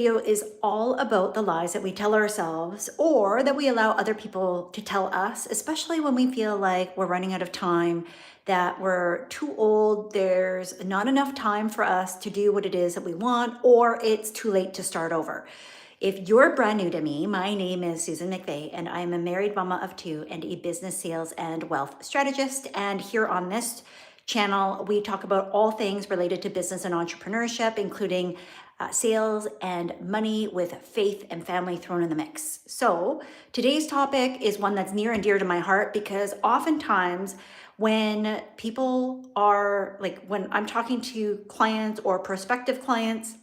Video is all about the lies that we tell ourselves or that we allow other people to tell us, especially when we feel like we're running out of time, that we're too old, there's not enough time for us to do what it is that we want, or it's too late to start over. If you're brand new to me, my name is Susan McVeigh, and I am a married mama of two and a business sales and wealth strategist. And here on this channel, we talk about all things related to business and entrepreneurship, including sales and money with faith and family thrown in the mix. So today's topic is one that's near and dear to my heart because oftentimes when people are like, when I'm talking to clients or prospective clients,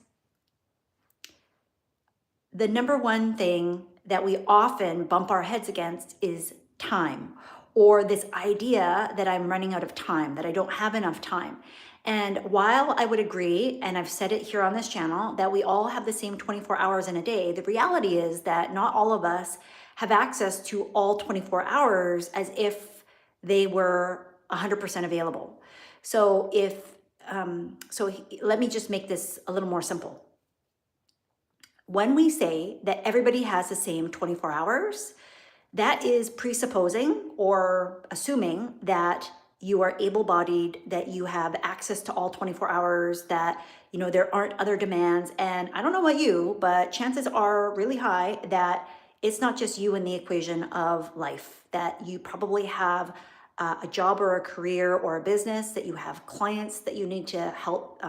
the number one thing that we often bump our heads against is time, or this idea that I'm running out of time, that I don't have enough time. And while I would agree, and I've said it here on this channel, that we all have the same 24 hours in a day, the reality is that not all of us have access to all 24 hours as if they were 100% available. So let me just make this a little more simple. When we say that everybody has the same 24 hours, that is presupposing or assuming that you are able-bodied, that you have access to all 24 hours, that there aren't other demands. And I don't know about you, but chances are really high that it's not just you in the equation of life, that you probably have a job or a career or a business, that you have clients that you need to help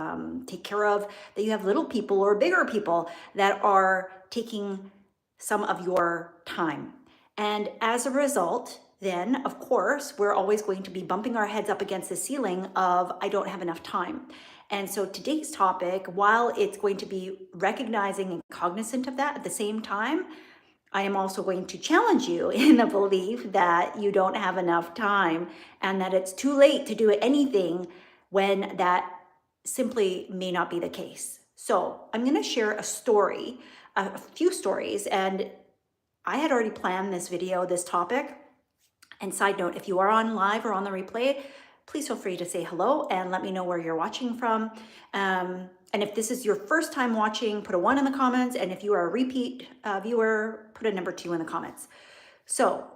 take care of, that you have little people or bigger people that are taking some of your time. And as a result, then of course, we're always going to be bumping our heads up against the ceiling of, I don't have enough time. And so today's topic, while it's going to be recognizing and cognizant of that at the same time, I am also going to challenge you in the belief that you don't have enough time and that it's too late to do anything when that simply may not be the case. So I'm going to share a story, a few stories, and I had already planned this video, this topic. And side note, if you are on live or on the replay, please feel free to say hello and let me know where you're watching from. And if this is your first time watching, put a 1 in the comments. And if you are a repeat viewer, put a number 2 in the comments. So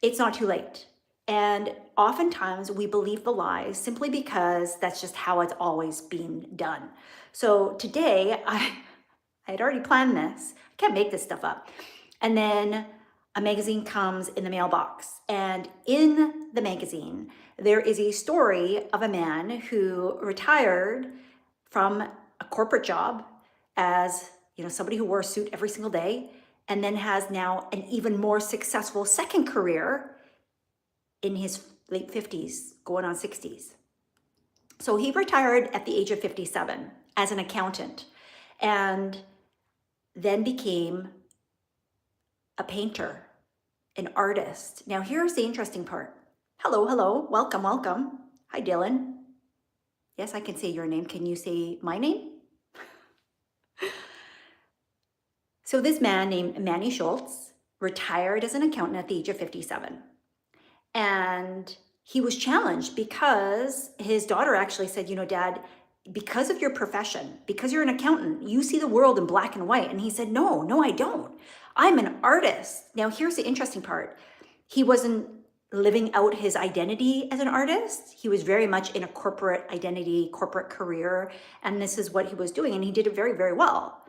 it's not too late. And oftentimes we believe the lies simply because that's just how it's always been done. So today, I had already planned this. I can't make this stuff up. And then a magazine comes in the mailbox. And in the magazine, there is a story of a man who retired from a corporate job as somebody who wore a suit every single day, and then has now an even more successful second career in his late 50s, going on 60s. So he retired at the age of 57 as an accountant, and then became a painter, an artist. Now here's the interesting part. Hello, welcome. Hi, Dylan. Yes, I can say your name. Can you say my name? So this man named Manny Schultz retired as an accountant at the age of 57. And he was challenged because his daughter actually said, Dad, because of your profession, because you're an accountant, you see the world in black and white. And he said, no, I don't. I'm an artist. Now, here's the interesting part. He wasn't living out his identity as an artist. He was very much in a corporate identity, corporate career, and this is what he was doing, and he did it very, very well.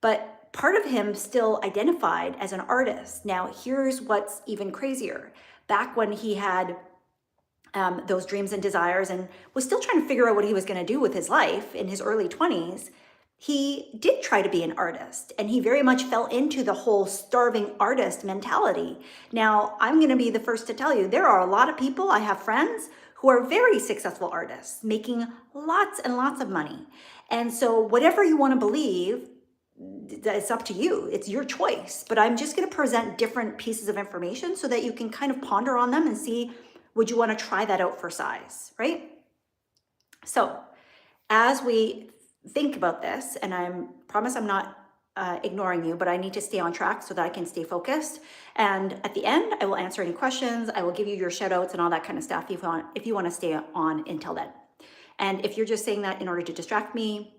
But part of him still identified as an artist. Now, here's what's even crazier. Back when he had those dreams and desires and was still trying to figure out what he was going to do with his life in his early 20s, he did try to be an artist, and he very much fell into the whole starving artist mentality. Now, I'm going to be the first to tell you, there are a lot of people, I have friends who are very successful artists, making lots and lots of money. And so whatever you want to believe, it's up to you. It's your choice. But I'm just going to present different pieces of information so that you can kind of ponder on them and see, would you want to try that out for size, right? So as we think about this, and I promise I'm not ignoring you, but I need to stay on track so that I can stay focused. And at the end, I will answer any questions. I will give you your shout outs and all that kind of stuff if you want to stay on until then. And if you're just saying that in order to distract me,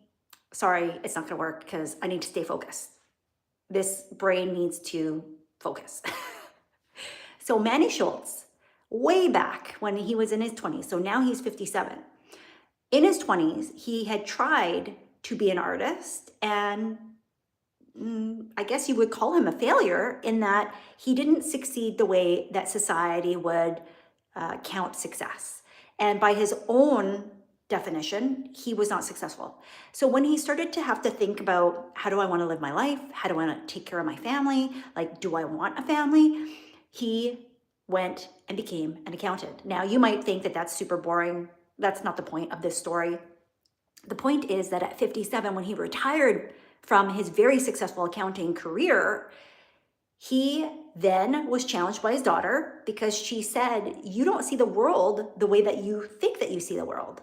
sorry, it's not going to work because I need to stay focused. This brain needs to focus. So Manny Schultz, way back when he was in his 20s, so now he's 57. In his 20s, he had tried to be an artist, and I guess you would call him a failure in that he didn't succeed the way that society would count success. And by his own definition, he was not successful. So when he started to have to think about, how do I want to live my life? How do I want to take care of my family? Like, do I want a family? He went and became an accountant. Now, you might think that that's super boring. That's not the point of this story. The point is that at 57, when he retired from his very successful accounting career, he then was challenged by his daughter because she said, you don't see the world the way that you think that you see the world.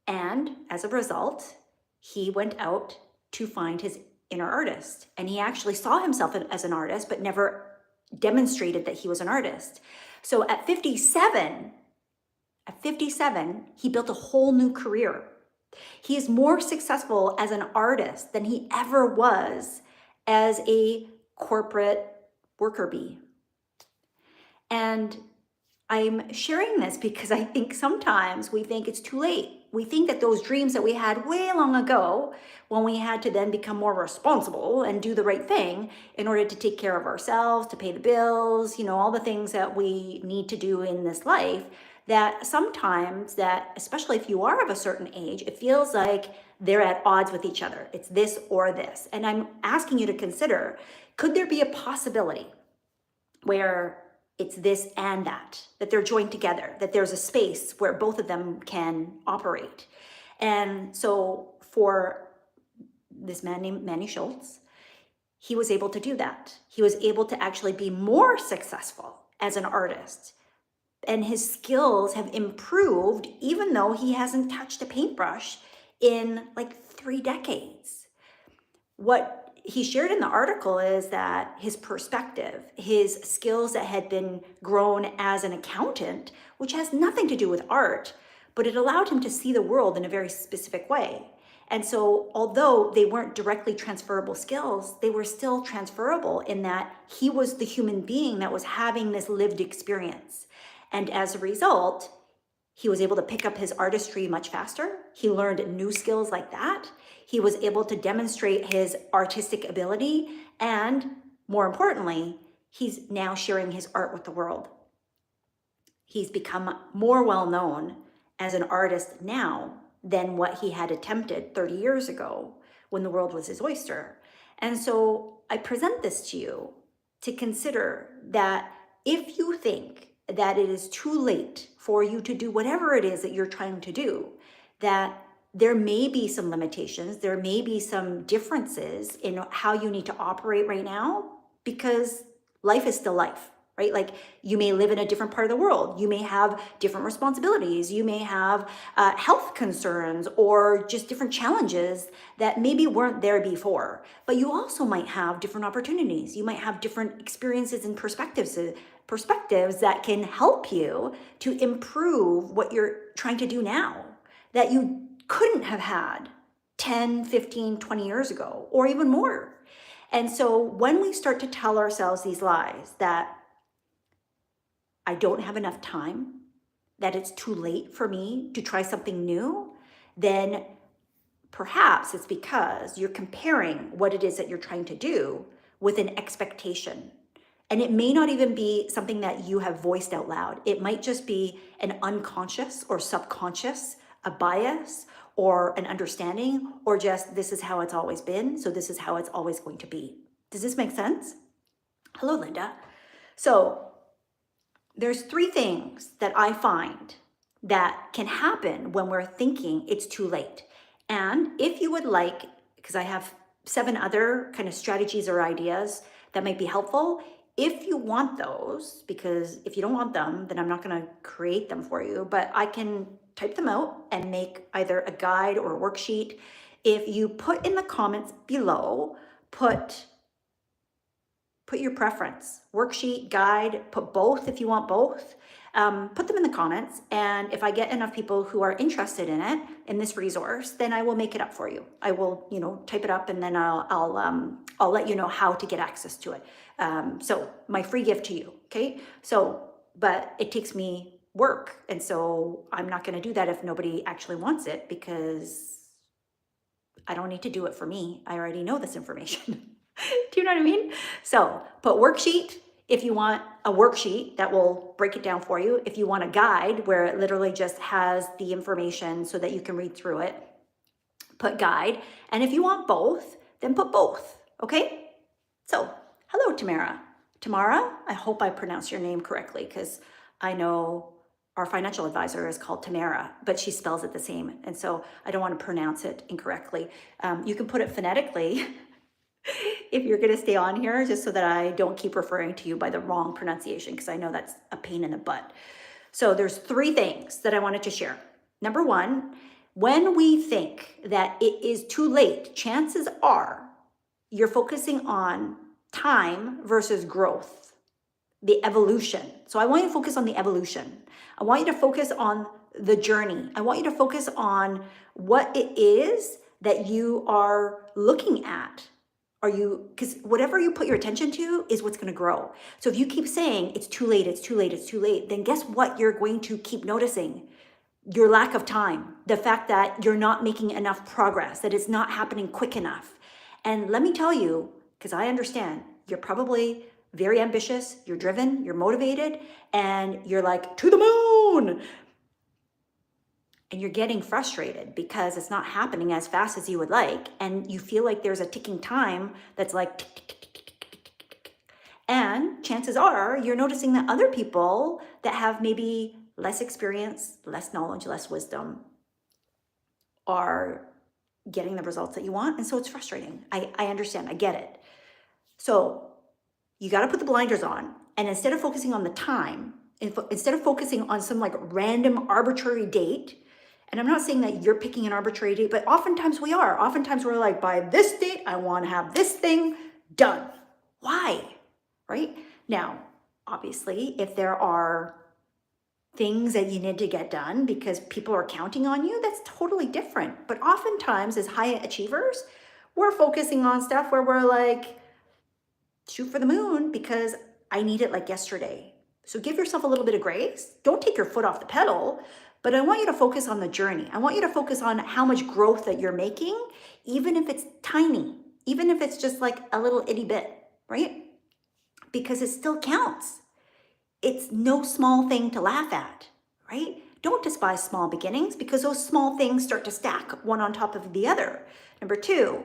And as a result, he went out to find his inner artist. And he actually saw himself as an artist, but never demonstrated that he was an artist. So at 57, he built a whole new career. He is more successful as an artist than he ever was as a corporate worker bee. And I'm sharing this because I think sometimes we think it's too late. We think that those dreams that we had way long ago, when we had to then become more responsible and do the right thing in order to take care of ourselves, to pay the bills, all the things that we need to do in this life, that sometimes that, especially if you are of a certain age, it feels like they're at odds with each other. It's this or this. And I'm asking you to consider, could there be a possibility where it's this and that they're joined together, that there's a space where both of them can operate? And so for this man named Manny Schultz, he was able to do that. He was able to actually be more successful as an artist. And his skills have improved, even though he hasn't touched a paintbrush in like 3 decades. What he shared in the article is that his perspective, his skills that had been grown as an accountant, which has nothing to do with art, but it allowed him to see the world in a very specific way. And so although they weren't directly transferable skills, they were still transferable in that he was the human being that was having this lived experience. And as a result, he was able to pick up his artistry much faster. He learned new skills like that. He was able to demonstrate his artistic ability. And more importantly, he's now sharing his art with the world. He's become more well known as an artist now than what he had attempted 30 years ago when the world was his oyster. And so I present this to you to consider that if you think that it is too late for you to do whatever it is that you're trying to do, that there may be some limitations, there may be some differences in how you need to operate right now, because life is still life, right? Like, you may live in a different part of the world. You may have different responsibilities. You may have health concerns or just different challenges that maybe weren't there before. But you also might have different opportunities. You might have different experiences and perspectives that can help you to improve what you're trying to do now that you couldn't have had 10, 15, 20 years ago, or even more. And so when we start to tell ourselves these lies that I don't have enough time, that it's too late for me to try something new, then perhaps it's because you're comparing what it is that you're trying to do with an expectation. And it may not even be something that you have voiced out loud. It might just be an unconscious or subconscious, a bias or an understanding, or just this is how it's always been, so this is how it's always going to be. Does this make sense? Hello, Linda. So there's 3 things that I find that can happen when we're thinking it's too late. And if you would like, because I have 7 other kind of strategies or ideas that might be helpful, if you want those, because if you don't want them, then I'm not going to create them for you, but I can type them out and make either a guide or a worksheet. If you put in the comments below, put your preference, worksheet, guide, put both if you want both. put them in the comments. And if I get enough people who are interested in it, in this resource, then I will make it up for you. I will, type it up, and then I'll let you know how to get access to it. So my free gift to you. Okay. So, but it takes me work. And so I'm not going to do that if nobody actually wants it, because I don't need to do it for me. I already know this information. Do you know what I mean? So put worksheet if you want a worksheet that will break it down for you. If you want a guide where it literally just has the information so that you can read through it, put guide. And if you want both, then put both. Okay? So hello, Tamara. Tamara, I hope I pronounced your name correctly, because I know our financial advisor is called Tamara, but she spells it the same. And so I don't want to pronounce it incorrectly. You can put it phonetically if you're going to stay on here, just so that I don't keep referring to you by the wrong pronunciation, because I know that's a pain in the butt. So there's 3 things that I wanted to share. Number 1, when we think that it is too late, chances are you're focusing on time versus growth, the evolution. So I want you to focus on the evolution. I want you to focus on the journey. I want you to focus on what it is that you are looking at. Because whatever you put your attention to is what's going to grow. So if you keep saying it's too late, it's too late, it's too late, then guess what you're going to keep noticing? Your lack of time, the fact that you're not making enough progress, that it's not happening quick enough. And let me tell you, because I understand, you're probably very ambitious, you're driven, you're motivated, and you're like, to the moon. And you're getting frustrated because it's not happening as fast as you would like. And you feel like there's a ticking time that's like tick, tick, tick, tick, tick, tick, tick, tick, tick. And chances are you're noticing that other people that have maybe less experience, less knowledge, less wisdom are getting the results that you want. And so it's frustrating. I understand. I get it. So you got to put the blinders on. And instead of focusing on the time, instead of focusing on some like random arbitrary date, and I'm not saying that you're picking an arbitrary date, but oftentimes we are. Oftentimes we're like, by this date, I want to have this thing done. Why? Right? Now, obviously, if there are things that you need to get done because people are counting on you, that's totally different. But oftentimes as high achievers, we're focusing on stuff where we're like, shoot for the moon because I need it like yesterday. So give yourself a little bit of grace. Don't take your foot off the pedal, but I want you to focus on the journey. I want you to focus on how much growth that you're making, even if it's tiny, even if it's just like a little itty bit, right? Because it still counts. It's no small thing to laugh at, right? Don't despise small beginnings, because those small things start to stack one on top of the other. Number 2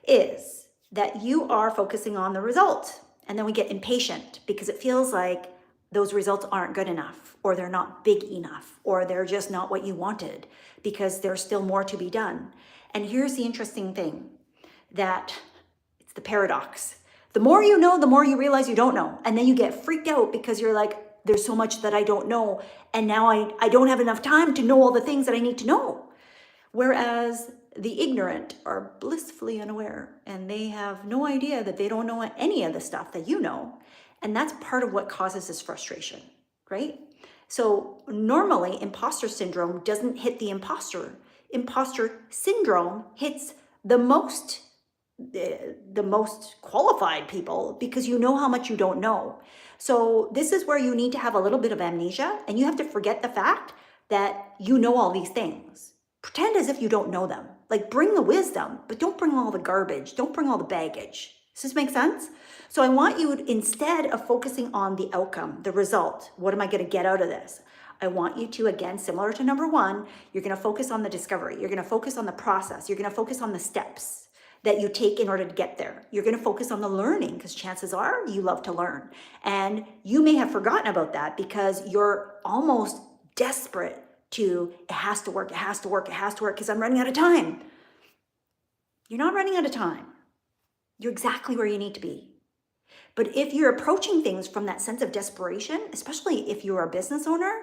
is that you are focusing on the result. And then we get impatient because it feels like those results aren't good enough, or they're not big enough, or they're just not what you wanted, because there's still more to be done. And here's the interesting thing, that it's the paradox. The more you know, the more you realize you don't know. And then you get freaked out because you're like, there's so much that I don't know. And now I don't have enough time to know all the things that I need to know. Whereas the ignorant are blissfully unaware, and they have no idea that they don't know any of the stuff that you know. And that's part of what causes this frustration, right? So normally imposter syndrome doesn't hit the imposter. Imposter syndrome hits the most qualified people, because you know how much you don't know. So this is where you need to have a little bit of amnesia, and you have to forget the fact that you know all these things. Pretend as if you don't know them. Like, bring the wisdom, but don't bring all the garbage. Don't bring all the baggage. Does this make sense? So I want you, instead of focusing on the outcome, the result, what am I going to get out of this? I want you to, again, similar to number 1, you're going to focus on the discovery. You're going to focus on the process. You're going to focus on the steps that you take in order to get there. You're going to focus on the learning, because chances are you love to learn. And you may have forgotten about that because you're almost desperate to, it has to work, it has to work, it has to work, because I'm running out of time. You're not running out of time. You're exactly where you need to be. But if you're approaching things from that sense of desperation, especially if you're a business owner,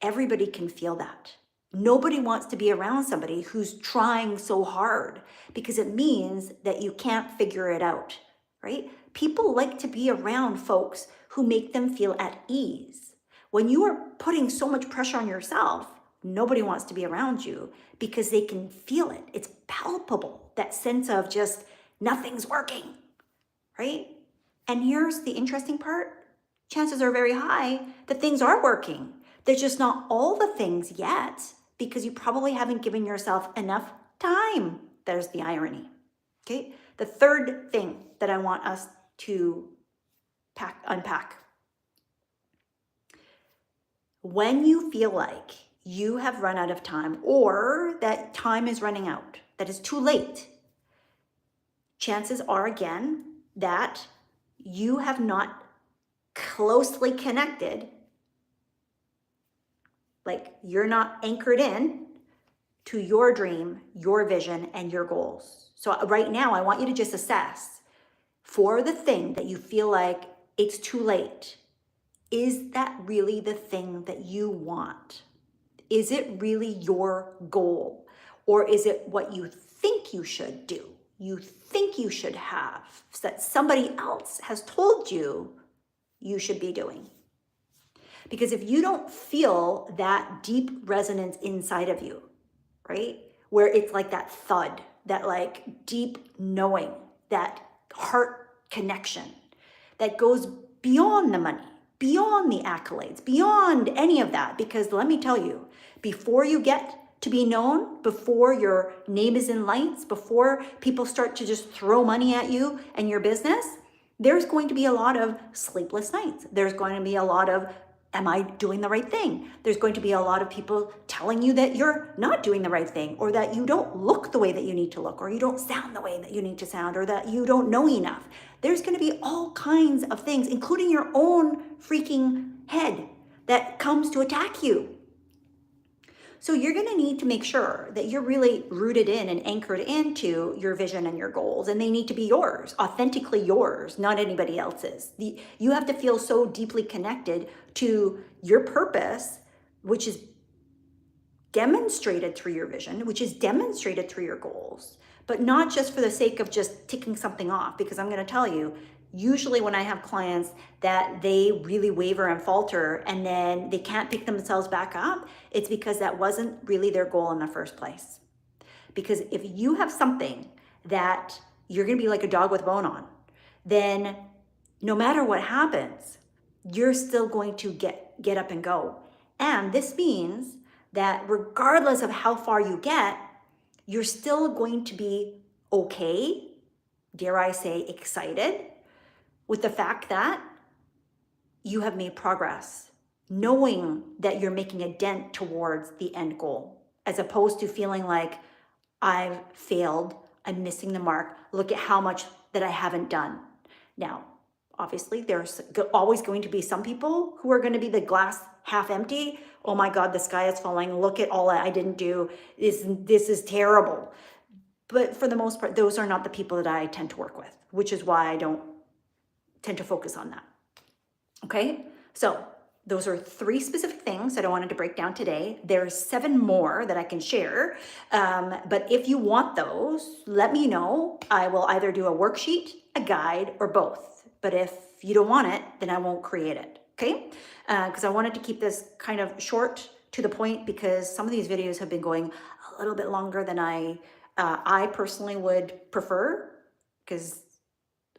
everybody can feel that. Nobody wants to be around somebody who's trying so hard, because it means that you can't figure it out, right? People like to be around folks who make them feel at ease. When you are putting so much pressure on yourself, nobody wants to be around you because they can feel it. It's palpable, that sense of just nothing's working, right? And here's the interesting part. Chances are very high that things are working. There's just not all the things yet because you probably haven't given yourself enough time. There's the irony. Okay. The third thing that I want us to unpack. When you feel like you have run out of time or that time is running out, that is too late, chances are again that you have not closely connected, like you're not anchored in to your dream, your vision, and your goals. So right now, I want you to just assess for the thing that you feel like it's too late. Is that really the thing that you want? Is it really your goal? Or is it what you think you should do? You think you should have, that somebody else has told you you should be doing? Because if you don't feel that deep resonance inside of you, right? Where it's like that thud, that like deep knowing, that heart connection that goes beyond the money, beyond the accolades, beyond any of that. Because let me tell you, before you get to be known, before your name is in lights, before people start to just throw money at you and your business, there's going to be a lot of sleepless nights. There's going to be a lot of, am I doing the right thing? There's going to be a lot of people telling you that you're not doing the right thing, or that you don't look the way that you need to look, or you don't sound the way that you need to sound, or that you don't know enough. There's going to be all kinds of things, including your own freaking head, that comes to attack you. So you're going to need to make sure that you're really rooted in and anchored into your vision and your goals, and they need to be yours, authentically yours, not anybody else's. You have to feel so deeply connected to your purpose, which is demonstrated through your vision, which is demonstrated through your goals, but not just for the sake of just ticking something off. Because I'm going to tell you, usually when I have clients that they really waver and falter and then they can't pick themselves back up, it's because that wasn't really their goal in the first place. Because if you have something that you're going to be like a dog with a bone on, then no matter what happens, you're still going to get up and go. And this means that regardless of how far you get, you're still going to be okay, dare I say excited, with the fact that you have made progress, knowing that you're making a dent towards the end goal, as opposed to feeling like I've failed, I'm missing the mark, look at how much that I haven't done. Now, obviously, there's always going to be some people who are going to be the glass half empty. Oh my God, the sky is falling. Look at all I didn't do. This is terrible. But for the most part, those are not the people that I tend to work with, which is why I don't tend to focus on that. Okay, so those are 3 specific things that I wanted to break down today. There's 7 more that I can share, but if you want those, let me know. I will either do a worksheet, a guide, or both. But if you don't want it, then I won't create it, okay? Because I wanted to keep this kind of short to the point, because some of these videos have been going a little bit longer than I personally would prefer, because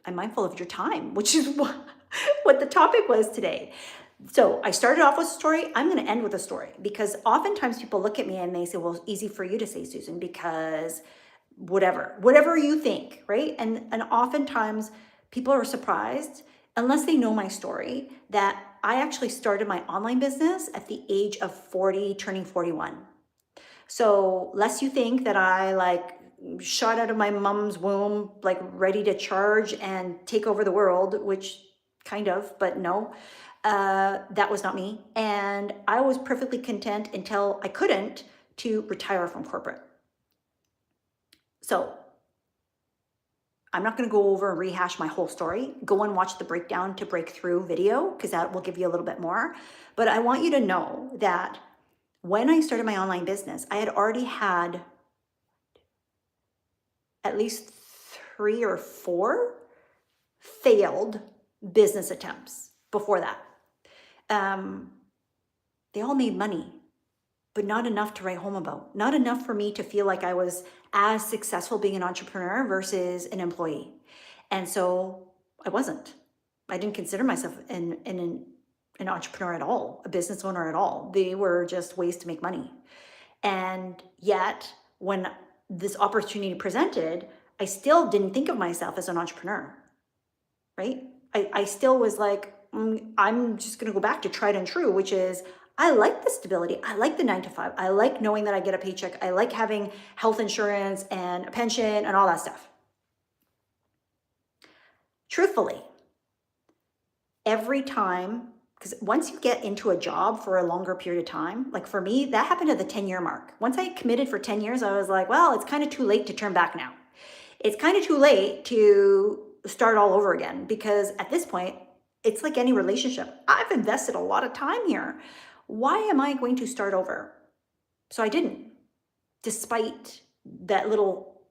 I'm mindful of your time, which is what the topic was today. So I started off with a story. I'm going to end with a story, because oftentimes people look at me and they say, well, it's easy for you to say, Susan, because whatever you think, right? And oftentimes people are surprised, unless they know my story, that I actually started my online business at the age of 40, turning 41. So lest you think that I like shot out of my mom's womb, like ready to charge and take over the world, which kind of, but no, that was not me. And I was perfectly content until I couldn't to retire from corporate. So I'm not going to go over and rehash my whole story. Go and watch the breakdown to breakthrough video, because that will give you a little bit more. But I want you to know that when I started my online business, I had already had at least 3 or 4 failed business attempts before that. They all made money, but not enough to write home about. Not enough for me to feel like I was as successful being an entrepreneur versus an employee. And so I wasn't. I didn't consider myself an entrepreneur at all, a business owner at all. They were just ways to make money. And yet, when this opportunity presented, I still didn't think of myself as an entrepreneur, right? I still was like, I'm just going to go back to tried and true, which is I like the stability. I like the 9 to 5. I like knowing that I get a paycheck. I like having health insurance and a pension and all that stuff. Truthfully, every time, because once you get into a job for a longer period of time, like for me, that happened at the 10-year mark. Once I committed for 10 years, I was like, well, it's kind of too late to turn back now. It's kind of too late to start all over again, because at this point, it's like any relationship. I've invested a lot of time here. Why am I going to start over? So I didn't, despite that little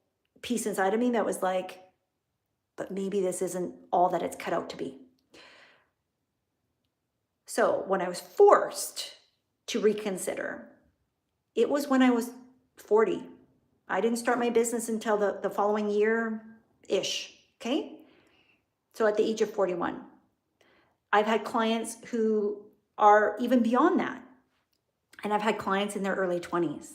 piece inside of me that was like, but maybe this isn't all that it's cut out to be. So when I was forced to reconsider, it was when I was 40. I didn't start my business until the following year-ish, okay? So at the age of 41. I've had clients who are even beyond that. And I've had clients in their early 20s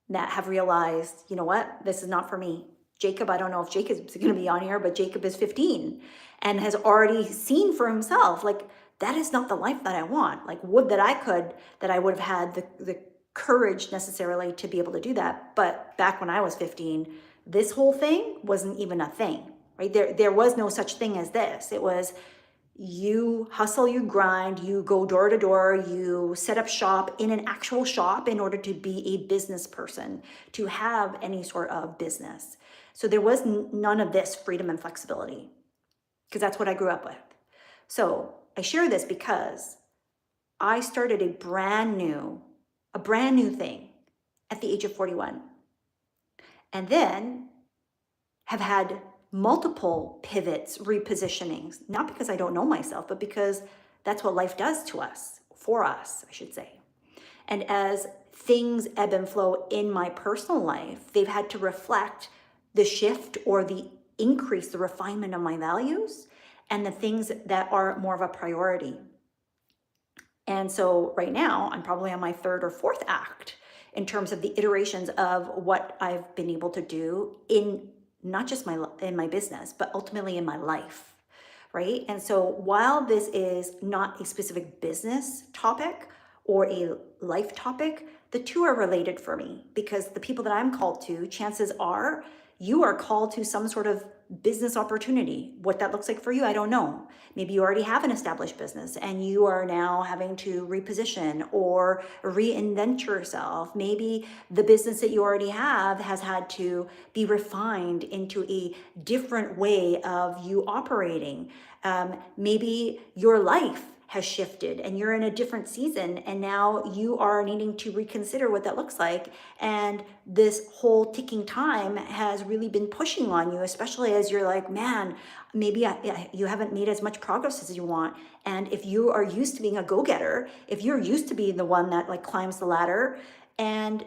that have realized, you know what, this is not for me. Jacob, I don't know if Jacob's going to be on here, but Jacob is 15 and has already seen for himself, like, that is not the life that I want. Like, would that I would have had the courage necessarily to be able to do that. But back when I was 15, this whole thing wasn't even a thing, right? There was no such thing as this. It was, you hustle, you grind, you go door to door, you set up shop in an actual shop in order to be a business person, to have any sort of business. So there was none of this freedom and flexibility, because that's what I grew up with. So I share this because I started a brand new thing at the age of 41. And then have had multiple pivots, repositionings, not because I don't know myself, but because that's what life does to us, for us, I should say. And as things ebb and flow in my personal life, they've had to reflect the shift or the increase, the refinement of my values and the things that are more of a priority. And so right now, I'm probably on my third or fourth act in terms of the iterations of what I've been able to do in not just in my business, but ultimately in my life, right? And so while this is not a specific business topic or a life topic, the two are related for me, because the people that I'm called to, chances are you are called to some sort of business opportunity. What that looks like for you, I don't know. Maybe you already have an established business and you are now having to reposition or reinvent yourself. Maybe the business that you already have has had to be refined into a different way of you operating. Maybe your life has shifted and you're in a different season and now you are needing to reconsider what that looks like. And this whole ticking time has really been pushing on you, especially as you're like, man, maybe you haven't made as much progress as you want. And if you are used to being a go-getter, if you're used to being the one that like climbs the ladder and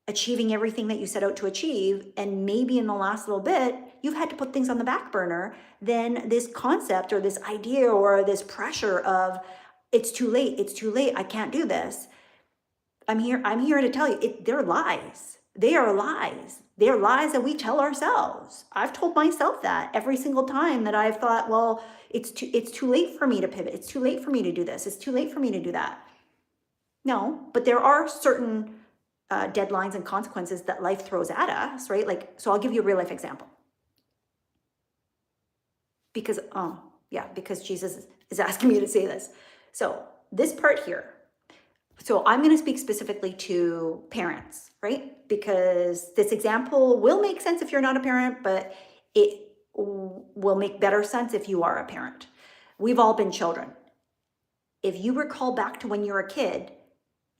achieving everything that you set out to achieve, and maybe in the last little bit, you've had to put things on the back burner, then this concept or this idea or this pressure of it's too late, I can't do this. I'm here to tell you, they're lies. They are lies. They are lies that we tell ourselves. I've told myself that every single time that I've thought, well, it's too late for me to pivot. It's too late for me to do this. It's too late for me to do that. No, but there are certain deadlines and consequences that life throws at us, right? Like, so I'll give you a real life example. Because Jesus is asking me to say this. So this part here. So I'm going to speak specifically to parents, right? Because this example will make sense if you're not a parent, but it will make better sense if you are a parent. We've all been children. If you recall back to when you were a kid,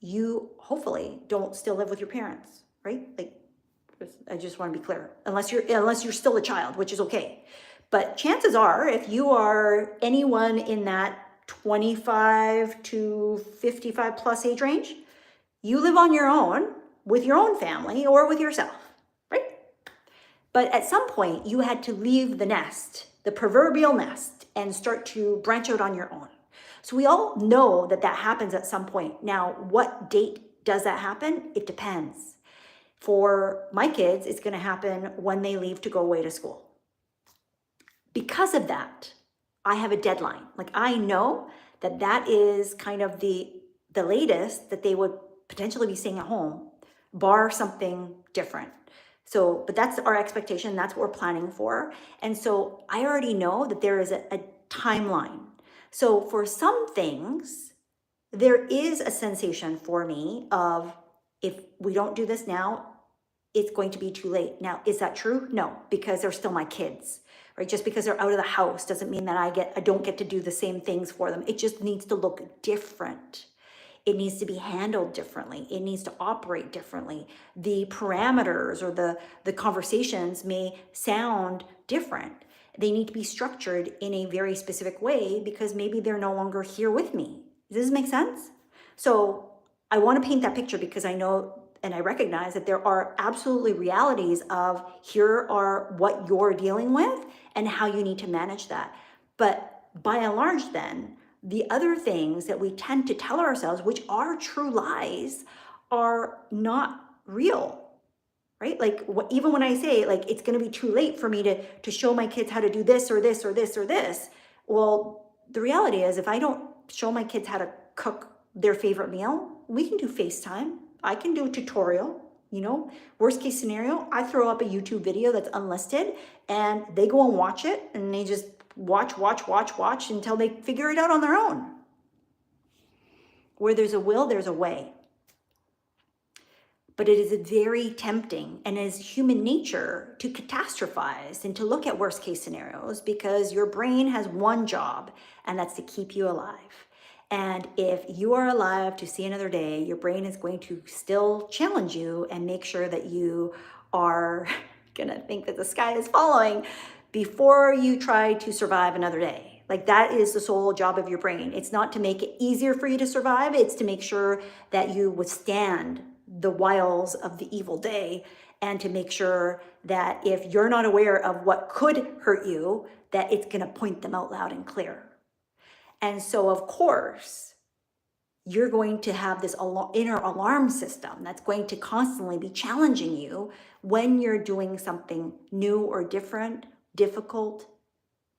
you hopefully don't still live with your parents, right? Like, I just want to be clear, unless you're still a child, which is okay. But chances are, if you are anyone in that 25 to 55 plus age range, you live on your own with your own family or with yourself, right? But at some point, you had to leave the nest, the proverbial nest, and start to branch out on your own. So we all know that that happens at some point. Now, what date does that happen? It depends. For my kids, it's going to happen when they leave to go away to school. Because of that, I have a deadline. Like, I know that that is kind of the latest that they would potentially be staying at home, bar something different. So, but that's our expectation. That's what we're planning for. And so I already know that there is a timeline. So for some things, there is a sensation for me of, if we don't do this now, it's going to be too late. Now, is that true? No, because they're still my kids, right? Just because they're out of the house doesn't mean that I don't get to do the same things for them. It just needs to look different. It needs to be handled differently. It needs to operate differently. The parameters or the conversations may sound different. They need to be structured in a very specific way because maybe they're no longer here with me. Does this make sense? So I want to paint that picture because I know and I recognize that there are absolutely realities of here are what you're dealing with and how you need to manage that. But by and large then, the other things that we tend to tell ourselves, which are true lies, are not real, right? Like even when I say like, it's going to be too late for me to show my kids how to do this or this or this or this. Well, the reality is if I don't show my kids how to cook their favorite meal, we can do FaceTime. I can do a tutorial, worst case scenario, I throw up a YouTube video that's unlisted and they go and watch it and they just watch until they figure it out on their own. Where there's a will, there's a way. But it is very tempting and it is human nature to catastrophize and to look at worst case scenarios because your brain has one job and that's to keep you alive. And if you are alive to see another day, your brain is going to still challenge you and make sure that you are gonna think that the sky is falling before you try to survive another day. Like that is the sole job of your brain. It's not to make it easier for you to survive. It's to make sure that you withstand the wiles of the evil day and to make sure that if you're not aware of what could hurt you, that it's gonna point them out loud and clear. And so, of course, you're going to have this inner alarm system that's going to constantly be challenging you when you're doing something new or different, difficult,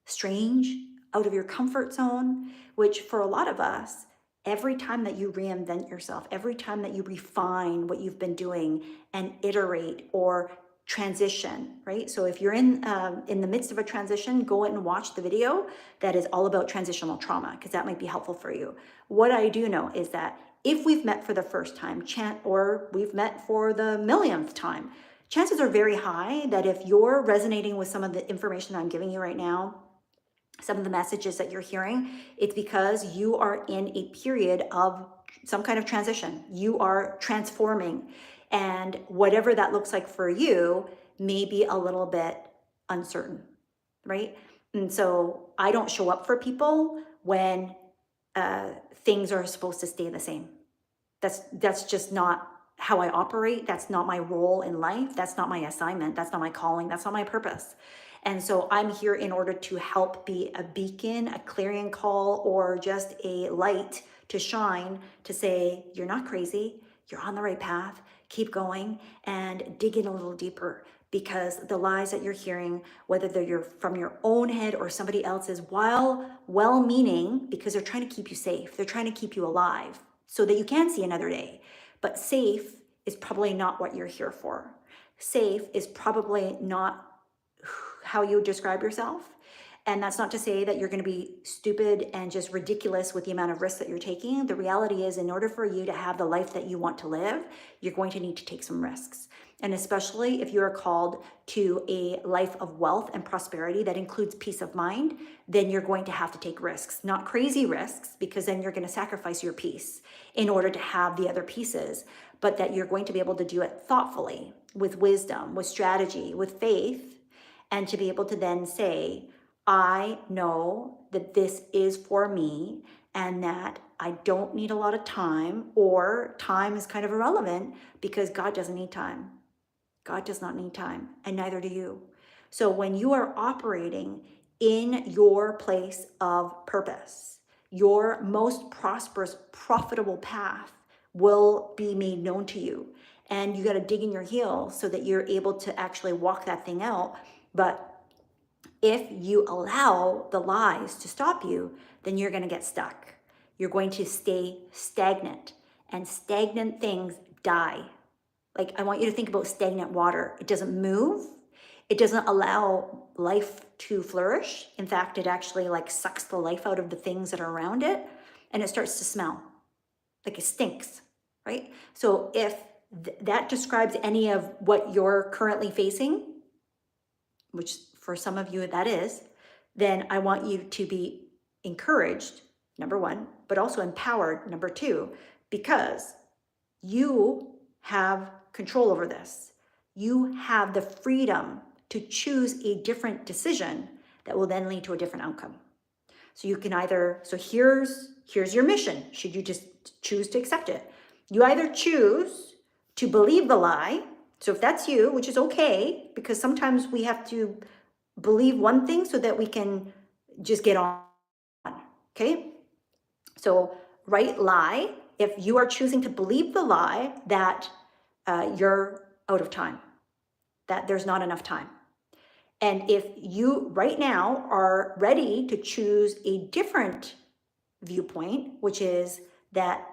strange, out of your comfort zone, which for a lot of us, every time that you reinvent yourself, every time that you refine what you've been doing and iterate or transition, right? So if you're in the midst of a transition, go in and watch the video that is all about transitional trauma, because that might be helpful for you. What I do know is that if we've met for the first time, or we've met for the millionth time, chances are very high that if you're resonating with some of the information I'm giving you right now, some of the messages that you're hearing, it's because you are in a period of some kind of transition. You are transforming. And whatever that looks like for you may be a little bit uncertain, right? And so I don't show up for people when things are supposed to stay the same. That's just not how I operate. That's not my role in life. That's not my assignment. That's not my calling. That's not my purpose. And so I'm here in order to help be a beacon, a clarion call, or just a light to shine to say, you're not crazy. You're on the right path. Keep going and dig in a little deeper, because the lies that you're hearing, whether they're from your own head or somebody else's, while well-meaning, because they're trying to keep you safe, they're trying to keep you alive so that you can see another day. But safe is probably not what you're here for. Safe is probably not how you describe yourself. And that's not to say that you're going to be stupid and just ridiculous with the amount of risks that you're taking. The reality is, in order for you to have the life that you want to live, you're going to need to take some risks. And especially if you are called to a life of wealth and prosperity that includes peace of mind, then you're going to have to take risks. Not crazy risks, because then you're going to sacrifice your peace in order to have the other pieces, but that you're going to be able to do it thoughtfully, with wisdom, with strategy, with faith, and to be able to then say, I know that this is for me, and that I don't need a lot of time, or time is kind of irrelevant because God doesn't need time. God does not need time, and neither do you. So when you are operating in your place of purpose, your most prosperous, profitable path will be made known to you. And you got to dig in your heels so that you're able to actually walk that thing out. But if you allow the lies to stop you, then you're going to get stuck. You're going to stay stagnant, and stagnant things die. Like, I want you to think about stagnant water. It doesn't move. It doesn't allow life to flourish. In fact, it actually like sucks the life out of the things that are around it, and it starts to smell like it stinks, right? So if that describes any of what you're currently facing, which for some of you that is, then I want you to be encouraged, number one, but also empowered, number two, because you have control over this. You have the freedom to choose a different decision that will then lead to a different outcome. So you can either, so here's your mission, should you just choose to accept it. You either choose to believe the lie. So if that's you, which is okay, because sometimes we have to believe one thing so that we can just get on, okay? So right lie, if you are choosing to believe the lie that you're out of time, that there's not enough time. And if you right now are ready to choose a different viewpoint, which is that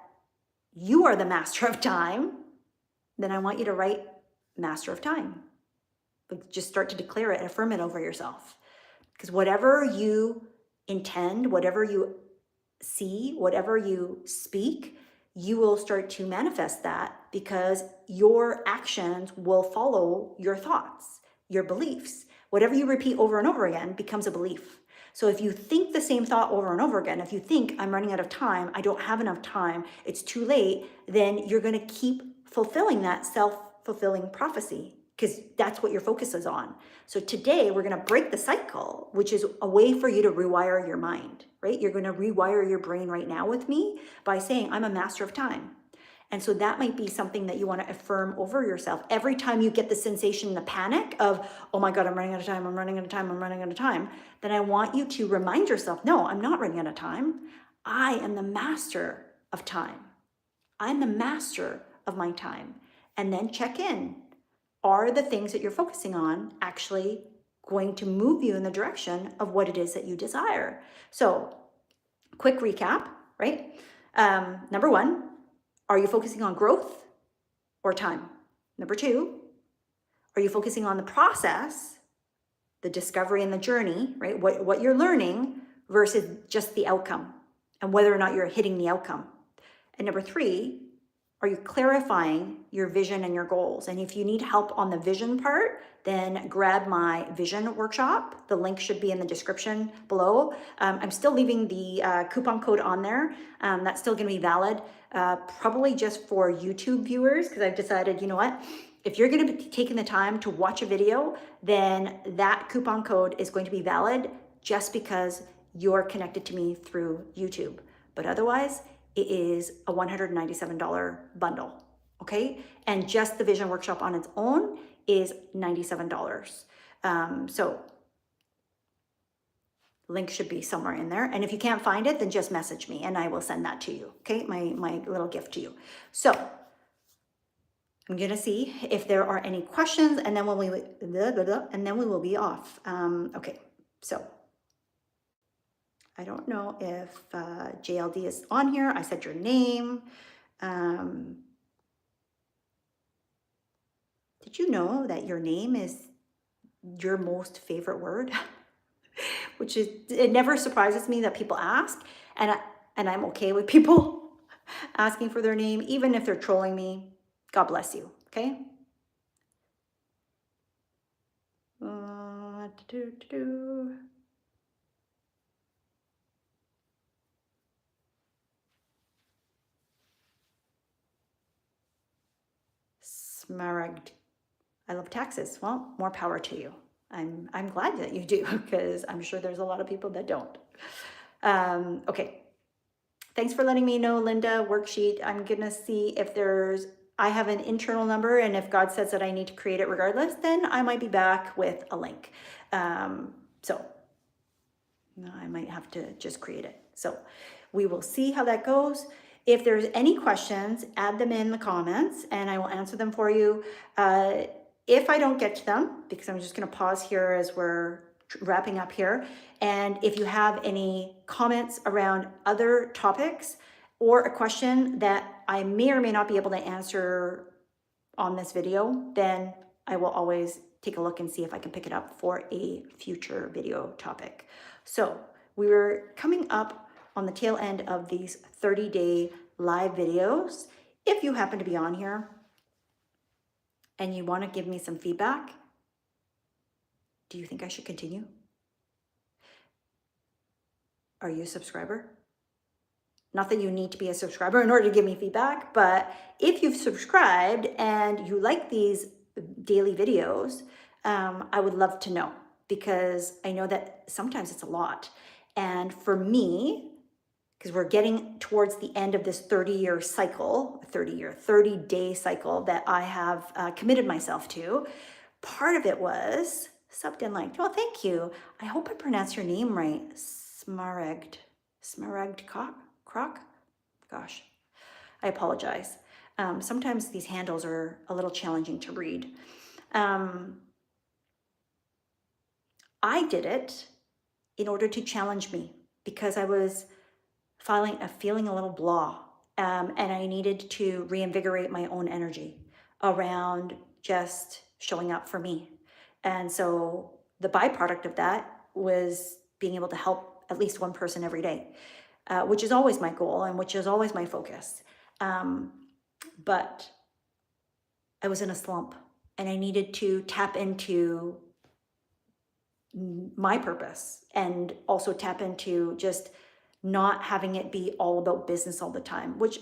you are the master of time, then I want you to write master of time. Like, just start to declare it and affirm it over yourself. Because whatever you intend, whatever you see, whatever you speak, you will start to manifest that, because your actions will follow your thoughts, your beliefs. Whatever you repeat over and over again becomes a belief. So if you think the same thought over and over again, if you think I'm running out of time, I don't have enough time, it's too late, then you're going to keep fulfilling that self-fulfilling prophecy, because that's what your focus is on. So today we're going to break the cycle, which is a way for you to rewire your mind, right? You're going to rewire your brain right now with me by saying, I'm a master of time. And so that might be something that you want to affirm over yourself. Every time you get the sensation, the panic of, oh my God, I'm running out of time, I'm running out of time, I'm running out of time, then I want you to remind yourself, no, I'm not running out of time. I am the master of time. I'm the master of my time. And then check in. Are the things that you're focusing on actually going to move you in the direction of what it is that you desire? So, quick recap, right? Number one, are you focusing on growth or time? Number two, are you focusing on the process, the discovery and the journey, right? What you're learning versus just the outcome, and whether or not you're hitting the outcome. And number three, are you clarifying your vision and your goals? And if you need help on the vision part, then grab my vision workshop. The link should be in the description below. I'm still leaving the coupon code on there. That's still gonna be valid, probably just for YouTube viewers, because I've decided, you know what? If you're gonna be taking the time to watch a video, then that coupon code is going to be valid just because you're connected to me through YouTube. But otherwise, it is a $197 bundle, okay? And just the vision workshop on its own is $97. So link should be somewhere in there. And if you can't find it, then just message me and I will send that to you, okay? My little gift to you. So I'm gonna see if there are any questions, and then we will be off. Okay, so I don't know if JLD is on here. I said your name. Did you know that your name is your most favorite word? Which is, it never surprises me that people ask, and I'm okay with people asking for their name, even if they're trolling me. God bless you, okay? Smaragd. I love taxes. Well, more power to you. I'm glad that you do, because I'm sure there's a lot of people that don't. Okay. Thanks for letting me know, Linda. Worksheet. I'm going to see if I have an internal number, and if God says that I need to create it regardless, then I might be back with a link. So no, I might have to just create it. So we will see how that goes. If there's any questions, add them in the comments and I will answer them for you. If I don't get to them, because I'm just going to pause here as we're wrapping up here. And if you have any comments around other topics or a question that I may or may not be able to answer on this video, then I will always take a look and see if I can pick it up for a future video topic. So we were coming up on the tail end of these 30-day live videos. If you happen to be on here and you want to give me some feedback, do you think I should continue? Are you a subscriber? Not that you need to be a subscriber in order to give me feedback, but if you've subscribed and you like these daily videos, I would love to know, because I know that sometimes it's a lot. And for me, because we're getting towards the end of this 30-day cycle that I have committed myself to, part of it was subbed and liked. Well, thank you. I hope I pronounced your name right. Smaragd Croc? Gosh, I apologize. Sometimes these handles are a little challenging to read. I did it in order to challenge me because I was feeling a little blah, and I needed to reinvigorate my own energy around just showing up for me. And so the byproduct of that was being able to help at least one person every day, which is always my goal and which is always my focus. But I was in a slump and I needed to tap into my purpose and also tap into just not having it be all about business all the time, which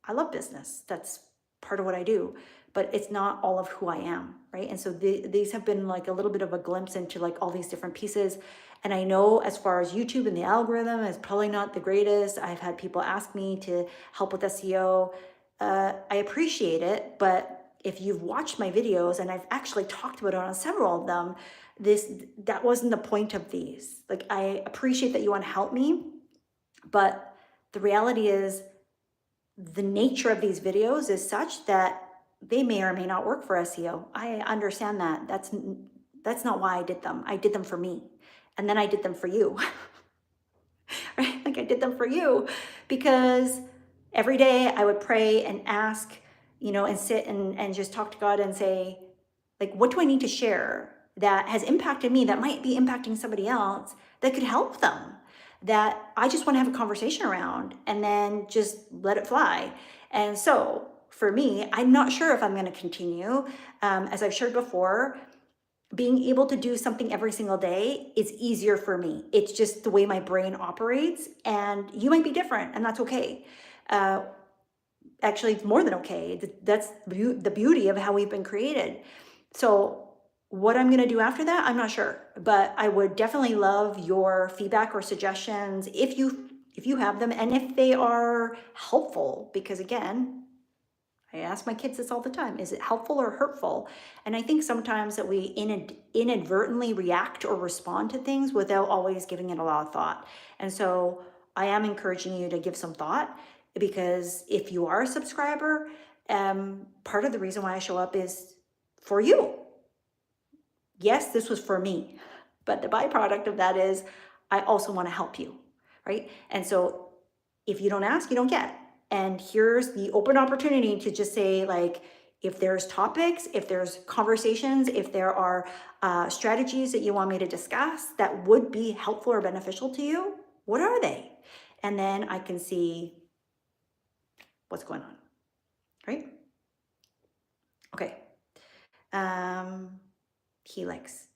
I love business. That's part of what I do, but it's not all of who I am, right? And so these have been like a little bit of a glimpse into like all these different pieces. And I know as far as YouTube and the algorithm is probably not the greatest. I've had people ask me to help with SEO. I appreciate it, but if you've watched my videos, and I've actually talked about it on several of them, that wasn't the point of these. Like, I appreciate that you want to help me, but the reality is the nature of these videos is such that they may or may not work for SEO. I understand that. That's not why I did them. I did them for me. And then I did them for you. Right? Like, I did them for you because every day I would pray and ask, and sit and just talk to God and say, like, what do I need to share that has impacted me, that might be impacting somebody else, that could help them, that I just want to have a conversation around, and then just let it fly. And so for me, I'm not sure if I'm going to continue. As I've shared before, being able to do something every single day is easier for me. It's just the way my brain operates, and you might be different, and that's okay. Actually, it's more than okay. That's the beauty of how we've been created. So what I'm going to do after that, I'm not sure, but I would definitely love your feedback or suggestions if you have them, and if they are helpful, because again, I ask my kids this all the time, is it helpful or hurtful? And I think sometimes that we inadvertently react or respond to things without always giving it a lot of thought. And so I am encouraging you to give some thought, because if you are a subscriber, part of the reason why I show up is for you. Yes, this was for me, but the byproduct of that is I also want to help you, right? And so if you don't ask, you don't get. And here's the open opportunity to just say, like, if there's topics, if there's conversations, if there are strategies that you want me to discuss that would be helpful or beneficial to you, what are they? And then I can see what's going on, right? Okay. Helix.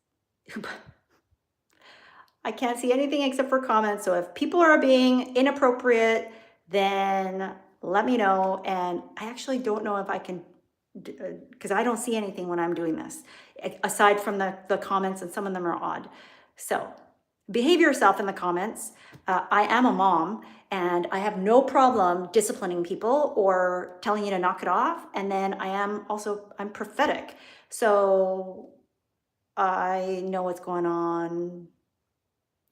I can't see anything except for comments. So if people are being inappropriate, then let me know. And I actually don't know if I can, because I don't see anything when I'm doing this, aside from the comments, and some of them are odd. So behave yourself in the comments. I am a mom and I have no problem disciplining people or telling you to knock it off. And then I'm prophetic. So I know what's going on,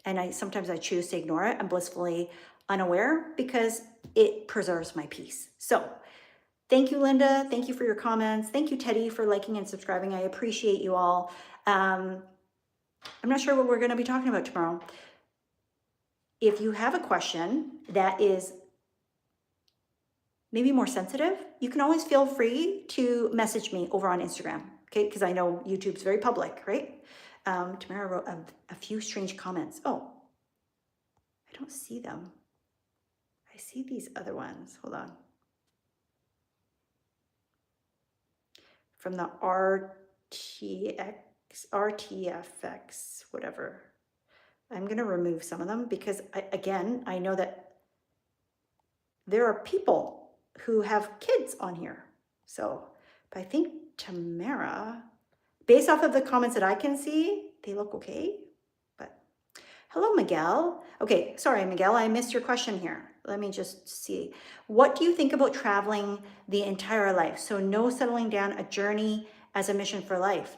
and sometimes I choose to ignore it. I'm blissfully unaware because it preserves my peace. So thank you, Linda. Thank you for your comments. Thank you, Teddy, for liking and subscribing. I appreciate you all. I'm not sure what we're going to be talking about tomorrow. If you have a question that is maybe more sensitive, you can always feel free to message me over on Instagram, okay? Because I know YouTube's very public, right? Tamara wrote a few strange comments. Oh, I don't see them. I see these other ones. Hold on. From the RTFX, whatever. I'm going to remove some of them because, I know that there are people who have kids on here. So, but I think Tamara, based off of the comments that I can see, they look okay. But hello, Miguel. Okay, sorry, Miguel, I missed your question here. Let me just see. What do you think about traveling the entire life? So no settling down, a journey as a mission for life.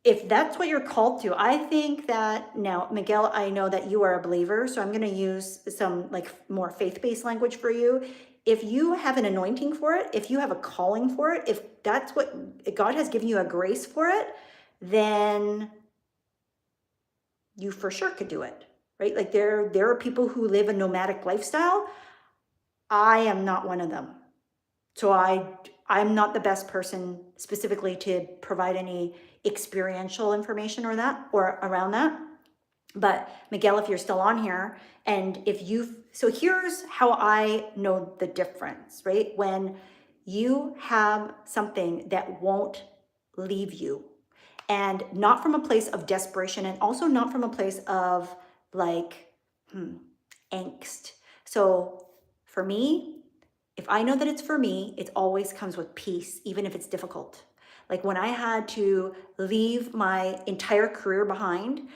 If that's what you're called to, I think that now, Miguel, I know that you are a believer, so I'm going to use some like more faith-based language for you. If you have an anointing for it, if you have a calling for it, if that's what God has given you a grace for it, then you for sure could do it, right? Like there are people who live a nomadic lifestyle. I am not one of them. So I'm not the best person specifically to provide any experiential information or around that. But Miguel, if you're still on here, and so here's how I know the difference, right? When you have something that won't leave you, and not from a place of desperation, and also not from a place of like angst. So for me, if I know that it's for me, it always comes with peace, even if it's difficult. Like when I had to leave my entire career behind,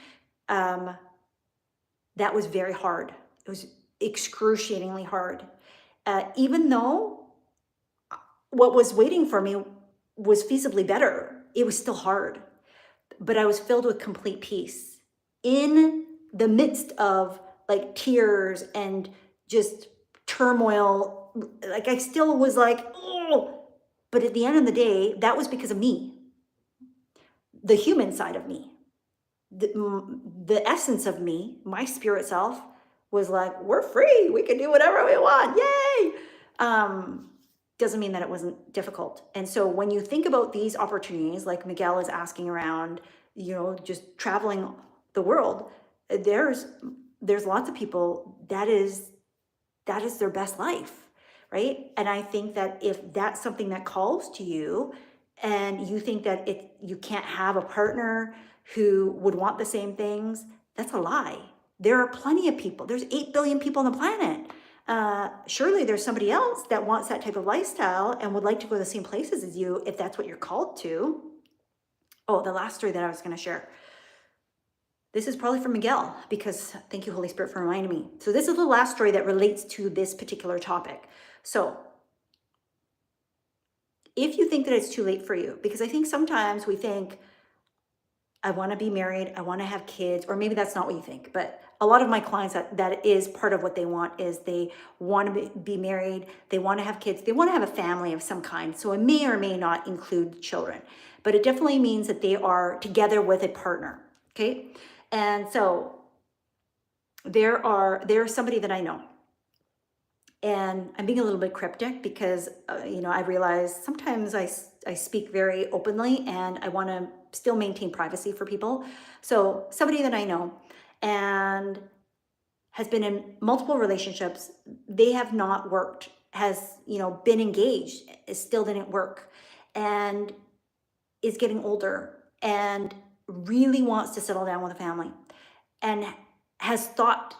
that was very hard. It was excruciatingly hard. Even though what was waiting for me was feasibly better, it was still hard. But I was filled with complete peace in the midst of like tears and just turmoil. Like I still was like, oh, but at the end of the day, that was because of me, the human side of me, the essence of me, my spirit self was like, we're free. We can do whatever we want. Yay. Doesn't mean that it wasn't difficult. And so when you think about these opportunities, like Miguel is asking around, just traveling the world, there's lots of people that is their best life, right? And I think that if that's something that calls to you and you think that you can't have a partner who would want the same things, that's a lie. There are plenty of people. There's 8 billion people on the planet. Surely there's somebody else that wants that type of lifestyle and would like to go to the same places as you if that's what you're called to. Oh, the last story that I was going to share. This is probably for Miguel, because thank you, Holy Spirit, for reminding me. So this is the last story that relates to this particular topic. So if you think that it's too late for you, because I think sometimes we think, I want to be married, I want to have kids, or maybe that's not what you think, but a lot of my clients, that is part of what they want, is they want to be married, they want to have kids, they want to have a family of some kind. So it may or may not include children, but it definitely means that they are together with a partner, okay? And so there's somebody that I know, and I'm being a little bit cryptic because, I realize sometimes I speak very openly and I want to still maintain privacy for people. So somebody that I know and has been in multiple relationships, they have not worked, has, been engaged, it still didn't work, and is getting older and really wants to settle down with a family and has thought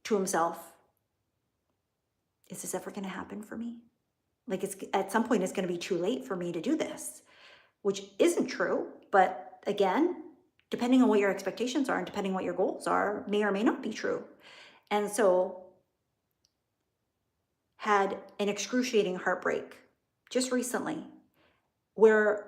to himself, is this ever going to happen for me? Like at some point it's going to be too late for me to do this, which isn't true. But again, depending on what your expectations are and depending on what your goals are, may or may not be true. And so had an excruciating heartbreak just recently where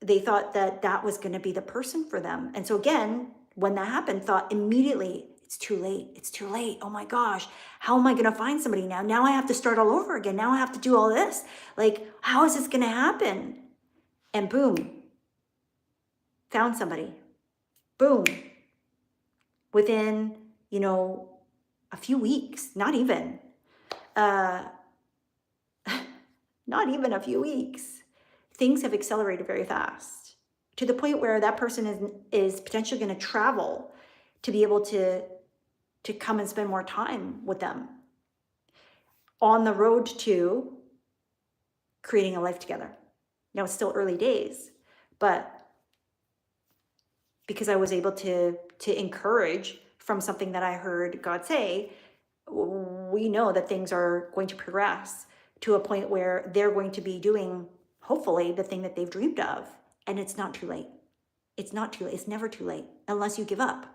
they thought that that was going to be the person for them. And so again, when that happened, thought immediately, it's too late. It's too late. Oh my gosh, how am I going to find somebody now? Now I have to start all over again. Now I have to do all this. Like, how is this going to happen? And boom, found somebody. Boom. Within, a few weeks, not even a few weeks, things have accelerated very fast to the point where that person is potentially going to travel to be able to come and spend more time with them on the road to creating a life together. Now it's still early days, but because I was able to encourage from something that I heard God say, we know that things are going to progress to a point where they're going to be doing, hopefully, the thing that they've dreamed of. And it's not too late. It's not too late. It's never too late unless you give up,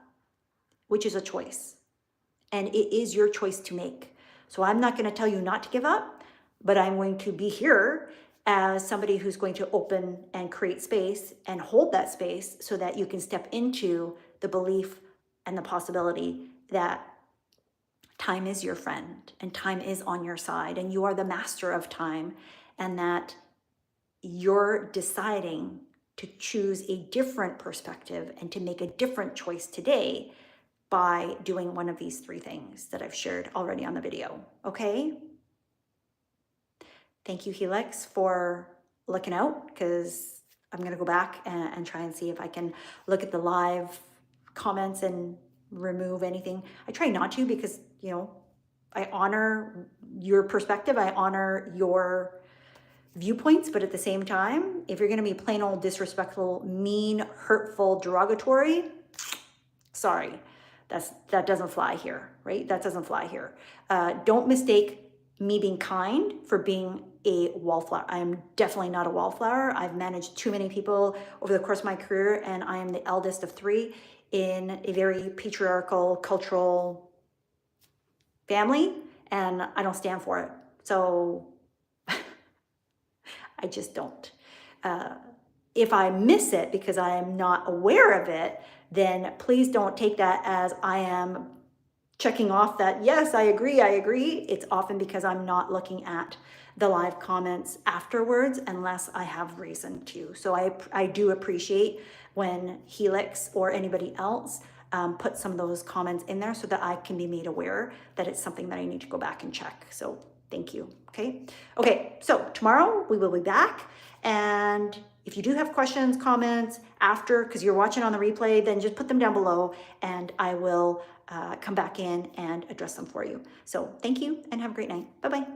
which is a choice. And it is your choice to make. So I'm not going to tell you not to give up, but I'm going to be here as somebody who's going to open and create space and hold that space so that you can step into the belief and the possibility that time is your friend and time is on your side and you are the master of time, and that you're deciding to choose a different perspective and to make a different choice today by doing one of these 3 things that I've shared already on the video. Okay? Thank you, Helix, for looking out, because I'm going to go back and try and see if I can look at the live comments and remove anything. I try not to because, I honor your perspective. I honor your viewpoints, but at the same time, if you're going to be plain old disrespectful, mean, hurtful, derogatory, sorry, that doesn't fly here, right? That doesn't fly here. Don't mistake me being kind for being a wallflower. I am definitely not a wallflower. I've managed too many people over the course of my career, and I am the eldest of 3 in a very patriarchal, cultural family, and I don't stand for it. So I just don't. If I miss it because I am not aware of it, then please don't take that as I am checking off that, yes, I agree. It's often because I'm not looking at the live comments afterwards unless I have reason to. So I do appreciate when Helix or anybody else put some of those comments in there so that I can be made aware that it's something that I need to go back and check. So thank you. Okay, so tomorrow we will be back. And if you do have questions, comments after, because you're watching on the replay, then just put them down below and I will come back in and address them for you. So thank you and have a great night. Bye-bye.